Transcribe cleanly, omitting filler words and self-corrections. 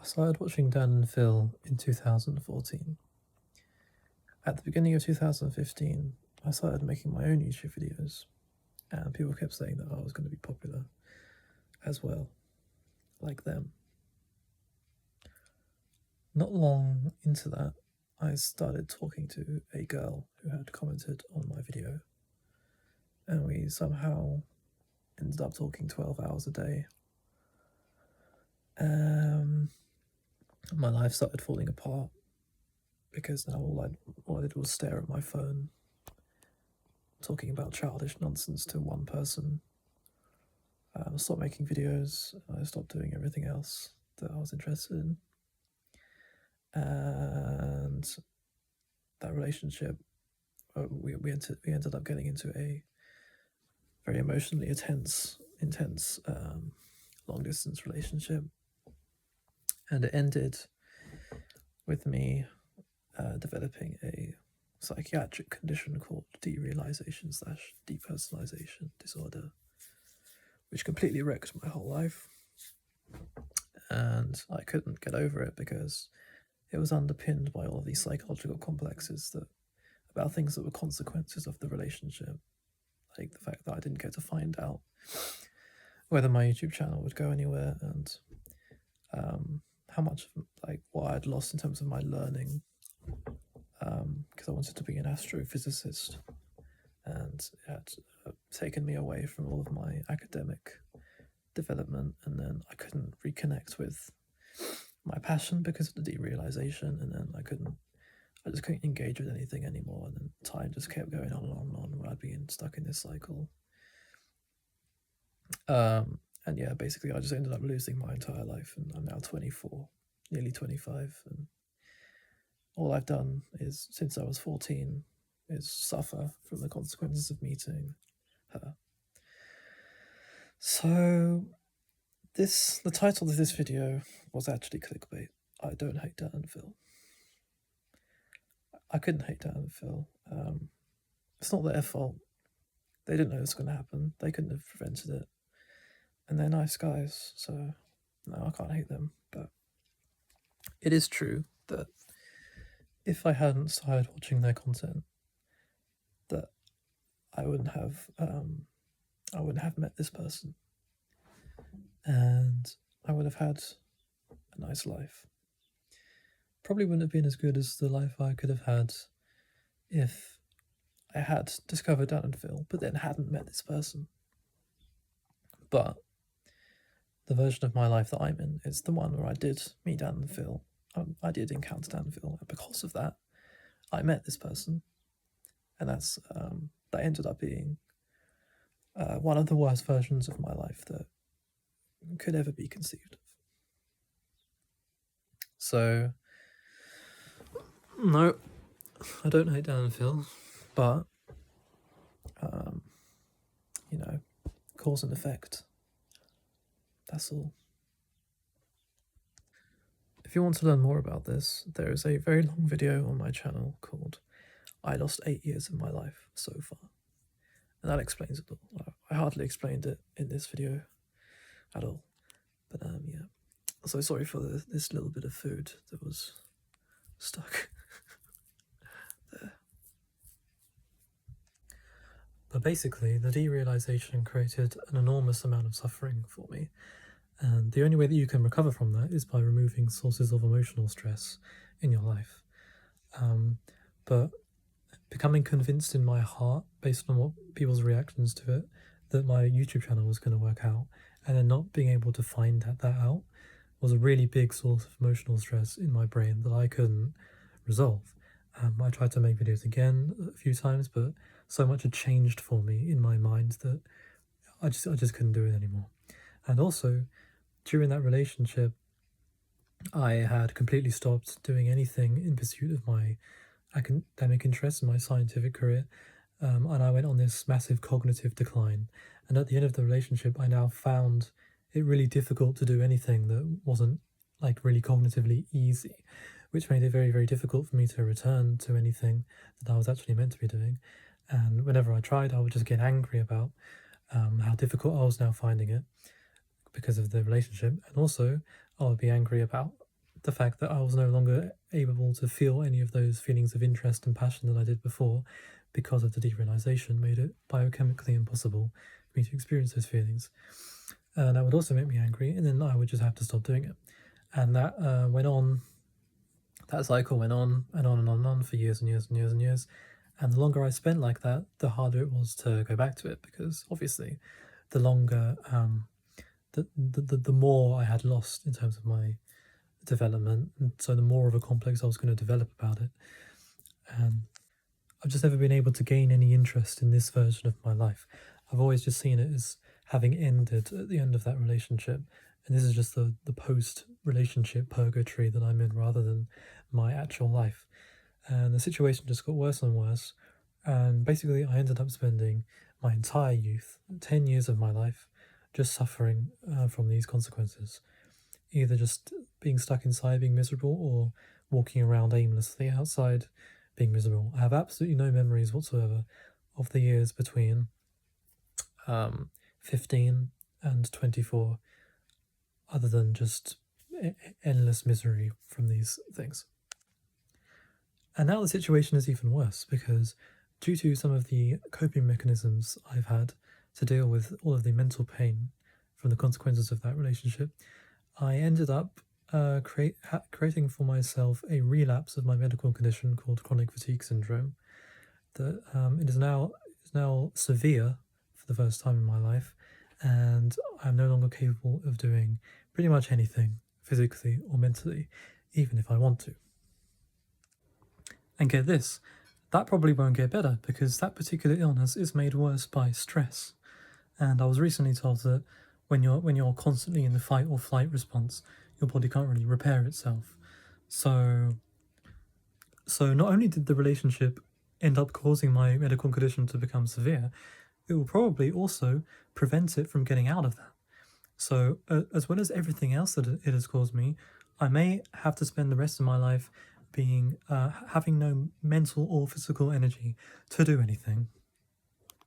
started watching Dan and Phil in 2014. At the beginning of 2015, I started making my own YouTube videos, and people kept saying that I was going to be popular as well, like them. Not long into that, I started talking to a girl who had commented on my video, and we somehow ended up talking 12 hours a day. My life started falling apart because now all I did was stare at my phone, talking about childish nonsense to one person. I stopped making videos. I stopped doing everything else that I was interested in, and that relationship, we ended up getting into a very emotionally intense long distance relationship, and it ended with me developing a psychiatric condition called derealization/depersonalization disorder, which completely wrecked my whole life. And I couldn't get over it because it was underpinned by all of these psychological complexes about things that were consequences of the relationship, like the fact that I didn't get to find out whether my YouTube channel would go anywhere, and how much what I'd lost in terms of my learning, because I wanted to be an astrophysicist, and it had taken me away from all of my academic development, and then I couldn't reconnect with my passion because of the derealization, and then I just couldn't engage with anything anymore, and then time just kept going on and on and on, where I'd been stuck in this cycle. And yeah, basically I just ended up losing my entire life, and I'm now 24, nearly 25, and all I've done is, since I was 14, is suffer from the consequences of meeting her. So the title of this video was actually clickbait. I don't hate Dan and Phil. I couldn't hate Dan and Phil. It's not their fault. They didn't know this was going to happen. They couldn't have prevented it. And they're nice guys, so no, I can't hate them. But it is true that if I hadn't started watching their content, that I wouldn't have met this person, and I would have had a nice life. Probably wouldn't have been as good as the life I could have had if I had discovered Dan and Phil, but then hadn't met this person. But the version of my life that I'm in is the one where I did meet Dan and Phil. I did encounter Dan and Phil, and because of that, I met this person, and that ended up being one of the worst versions of my life that could ever be conceived of. So, no, I don't hate Dan and Phil, but cause and effect. That's all. If you want to learn more about this, there is a very long video on my channel called "I Lost 8 Years of My Life So Far," and that explains it all. I hardly explained it in this video at all, but yeah. So sorry for this little bit of food that was stuck there. But basically, the derealization created an enormous amount of suffering for me, and the only way that you can recover from that is by removing sources of emotional stress in your life. But becoming convinced in my heart, based on what people's reactions to it, that my YouTube channel was going to work out, and then not being able to find that out, was a really big source of emotional stress in my brain that I couldn't resolve. I tried to make videos again a few times, but so much had changed for me in my mind that I just couldn't do it anymore. And also, during that relationship, I had completely stopped doing anything in pursuit of my academic interests and my scientific career, and I went on this massive cognitive decline. And at the end of the relationship, I now found it really difficult to do anything that wasn't really cognitively easy, which made it very, very difficult for me to return to anything that I was actually meant to be doing. And whenever I tried, I would just get angry about how difficult I was now finding it because of the relationship, and also I would be angry about the fact that I was no longer able to feel any of those feelings of interest and passion that I did before because of the derealization made it biochemically impossible for me to experience those feelings. And that would also make me angry, and then I would just have to stop doing it. And that went on, that cycle went on and on and on and on for years and years and years and years. And the longer I spent like that, the harder it was to go back to it, because obviously the longer, the more I had lost in terms of my development, and so the more of a complex I was going to develop about it. And I've just never been able to gain any interest in this version of my life. I've always just seen it as having ended at the end of that relationship, and this is just the post-relationship purgatory that I'm in rather than my actual life. And the situation just got worse and worse, and basically I ended up spending my entire youth, 10 years of my life, just suffering from these consequences. Either just being stuck inside, being miserable, or walking around aimlessly outside, being miserable. I have absolutely no memories whatsoever of the years between 15 and 24, other than just endless misery from these things. And now the situation is even worse, because due to some of the coping mechanisms I've had to deal with all of the mental pain from the consequences of that relationship, I ended up creating for myself a relapse of my medical condition called chronic fatigue syndrome. That it is now severe for the first time in my life, and I'm no longer capable of doing pretty much anything physically or mentally, even if I want to. And get this, that probably won't get better, because that particular illness is made worse by stress. And I was recently told that when you're constantly in the fight or flight response, your body can't really repair itself. So not only did the relationship end up causing my medical condition to become severe, it will probably also prevent it from getting out of that. So as well as everything else that it has caused me, I may have to spend the rest of my life being having no mental or physical energy to do anything.